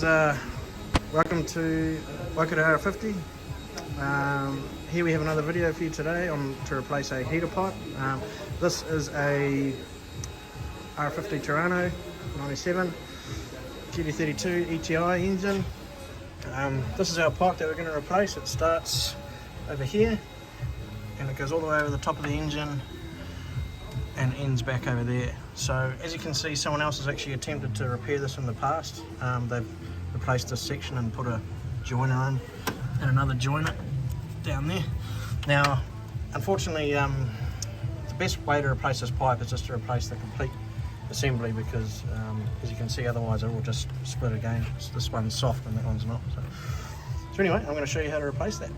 guys, welcome to R50. Here we have another video for you today to replace a heater pipe. This is a R50 Terrano 97 QD32 ETI engine. This is our pipe that we're going to replace. It starts over here and it goes all the way over the top of the engine and ends back over there. So as you can see, someone else has actually attempted to repair this in the past. They've replaced this section and put a joiner in and another joiner down there. Now unfortunately the best way to replace this pipe is just to replace the complete assembly, because as you can see, otherwise it will just split again. This one's soft and that one's not. So anyway, I'm going to show you how to replace that.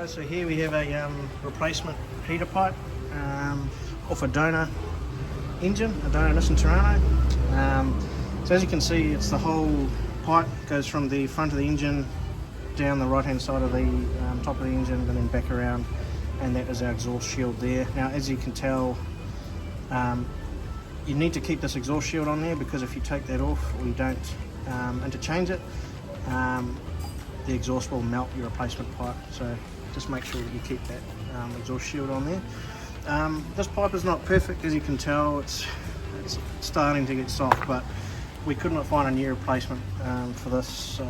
So here we have a replacement heater pipe off a donor engine, a donor Nissan Terrano. So as you can see, it's the whole pipe goes from the front of the engine down the right hand side of the top of the engine and then back around, and that is our exhaust shield there. Now as you can tell, you need to keep this exhaust shield on there, because if you take that off or you don't interchange it, the exhaust will melt your replacement pipe. So just make sure that you keep that exhaust shield on there. This pipe is not perfect, as you can tell. It's starting to get soft, but we could not find a new replacement for this, so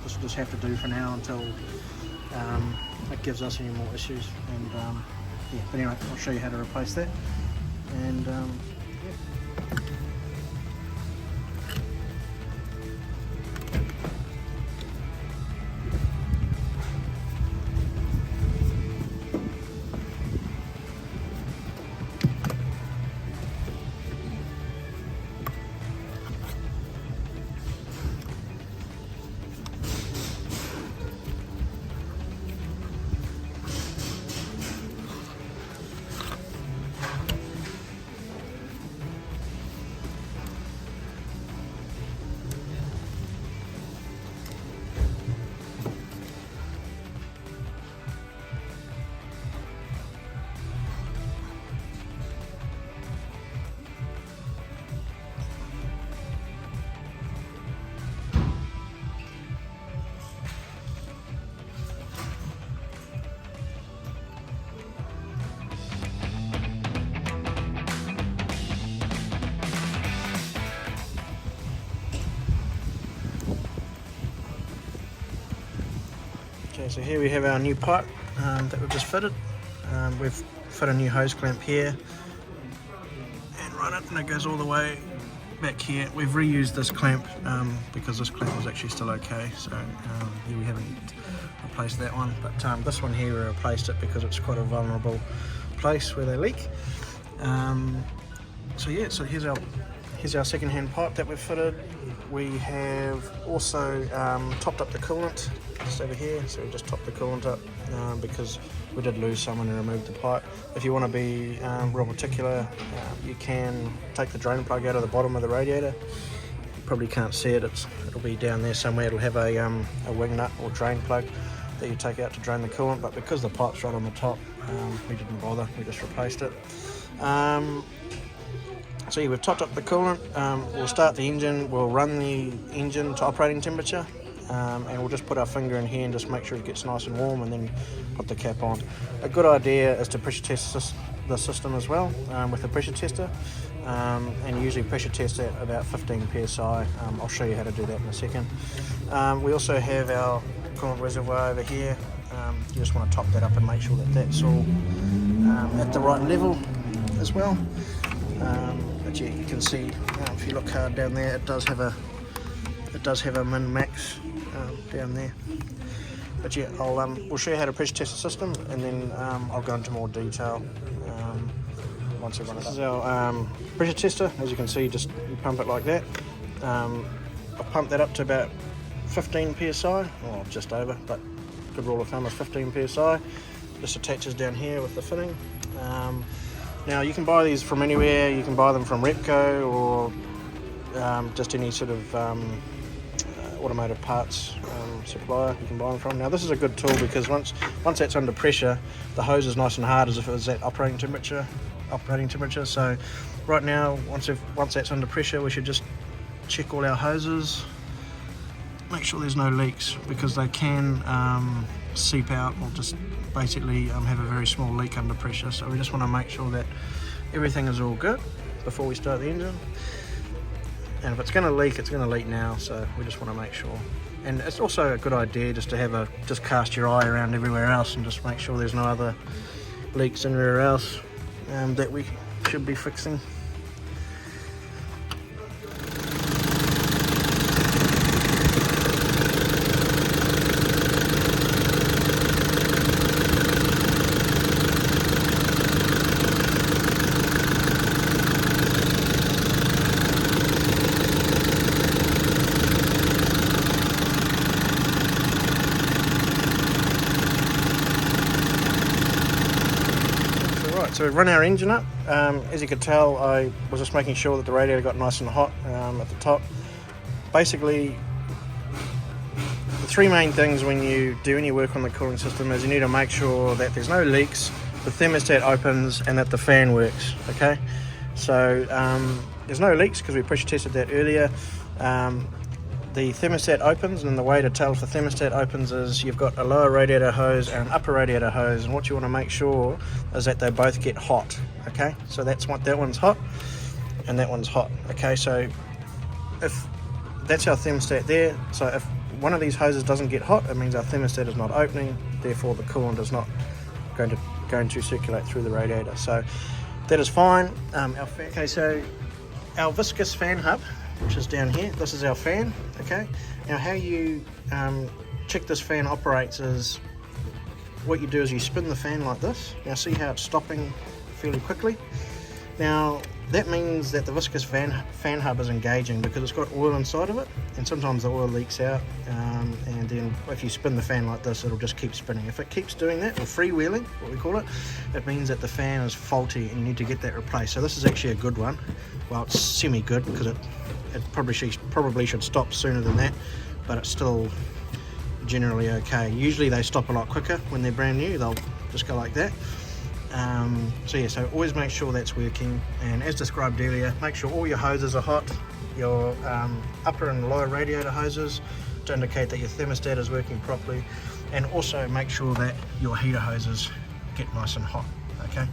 this will just have to do for now until it gives us any more issues. And yeah, but anyway, I'll show you how to replace that. And yeah. Okay, so here we have our new pipe that we've just fitted. We've fit a new hose clamp here and run it, and it goes all the way back here. We've reused this clamp because this clamp was actually still okay, so here we haven't replaced that one, but this one here we replaced it because it's quite a vulnerable place where they leak. So yeah, so here's our second-hand pipe that we've fitted. We have also topped up the coolant just over here, so we just topped the coolant up because we did lose some when we removed the pipe. If you want to be real particular, you can take the drain plug out of the bottom of the radiator. You probably can't see it, it'll be down there somewhere. It'll have a wing nut or drain plug that you take out to drain the coolant, but because the pipe's right on the top, we didn't bother, we just replaced it. So yeah, we've topped up the coolant. We'll start the engine, we'll run the engine to operating temperature, and we'll just put our finger in here and just make sure it gets nice and warm, and then put the cap on. A good idea is to pressure test the system as well with a pressure tester, and usually pressure test at about 15 psi. I'll show you how to do that in a second. We also have our coolant reservoir over here. You just want to top that up and make sure that that's all at the right level as well. But yeah, you can see if you look hard down there, it does have a min max down there. But yeah, we'll show you how to pressure test the system, and then I'll go into more detail once we've run it up. This is our pressure tester. As you can see, just you pump it like that. I've pumped that up to about 15 psi, or just over, but good rule of thumb is 15 psi. Just attaches down here with the fitting. Now you can buy these from anywhere. You can buy them from Repco or just any sort of automotive parts supplier you can buy them from. Now this is a good tool because once that's under pressure, the hose is nice and hard as if it was at operating temperature. So right now, once that's under pressure, we should just check all our hoses, make sure there's no leaks, because they can seep out or just basically have a very small leak under pressure. So we just want to make sure that everything is all good before we start the engine. And if it's going to leak, it's going to leak now, so we just want to make sure. And it's also a good idea just to just cast your eye around everywhere else and just make sure there's no other leaks anywhere else that we should be fixing. So we run our engine up. As you could tell, I was just making sure that the radiator got nice and hot at the top. Basically, the three main things when you do any work on the cooling system is you need to make sure that there's no leaks, the thermostat opens, and that the fan works. Okay, so there's no leaks because we pressure tested that earlier. The thermostat opens, and the way to tell if the thermostat opens is you've got a lower radiator hose and an upper radiator hose, and what you want to make sure is that they both get hot. Okay, so that one's hot and that one's hot. Okay, so if that's our thermostat there, so if one of these hoses doesn't get hot, it means our thermostat is not opening, therefore the coolant is not going to circulate through the radiator. So that is fine. Okay, so our viscous fan hub, which is down here, this is our fan. Okay, now how you check this fan operates is what you do is you spin the fan like this. Now see how it's stopping fairly quickly. Now that means that the viscous fan hub is engaging because it's got oil inside of it, and sometimes the oil leaks out, and then if you spin the fan like this, it'll just keep spinning. If it keeps doing that, or freewheeling, what we call it, it means that the fan is faulty and you need to get that replaced. So this is actually a good one. Well, it's semi-good because it probably should stop sooner than that, but it's still generally okay. Usually they stop a lot quicker when they're brand new. They'll just go like that. So yeah, so always make sure that's working, and as described earlier, make sure all your hoses are hot, your upper and lower radiator hoses, to indicate that your thermostat is working properly, and also make sure that your heater hoses get nice and hot. Okay,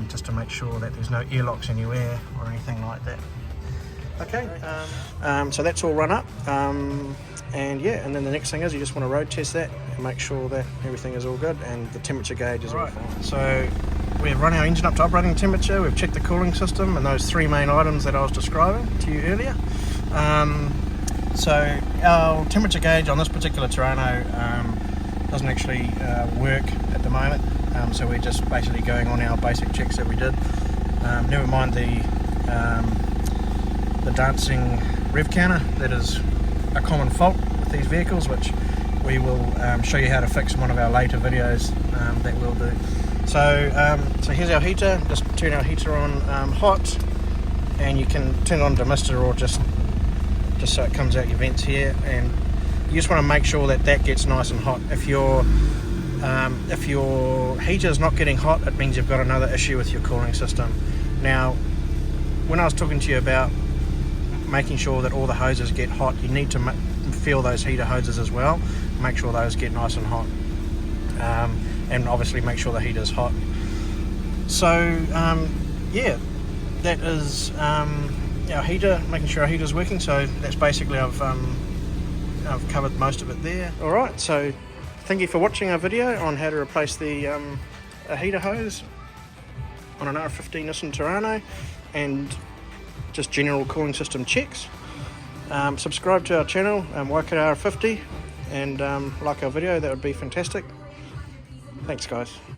just to make sure that there's no airlocks anywhere or anything like that. Okay, so that's all run up, and yeah, and then the next thing is you just want to road test that and make sure that everything is all good and the temperature gauge is all fine. So we've run our engine up to operating temperature, we've checked the cooling system and those three main items that I was describing to you earlier. So our temperature gauge on this particular Terrano doesn't actually work at the moment, so we're just basically going on our basic checks that we did. Never mind the dancing rev counter. That is a common fault with these vehicles, which we will show you how to fix in one of our later videos that we'll do. So here's our heater. Just turn our heater on hot, and you can turn it on demister or just so it comes out your vents here, and you just want to make sure that that gets nice and hot. If your heater is not getting hot, it means you've got another issue with your cooling system. Now, when I was talking to you about making sure that all the hoses get hot, you need to feel those heater hoses as well, make sure those get nice and hot, and obviously make sure the heater's hot. So yeah, that is our heater, making sure our heater's working. So that's basically I've covered most of it there. Alright, so thank you for watching our video on how to replace the a heater hose on an R50 Nissan Terrano, and just general cooling system checks. Subscribe to our channel, like at R50, and like our video, that would be fantastic. Thanks guys.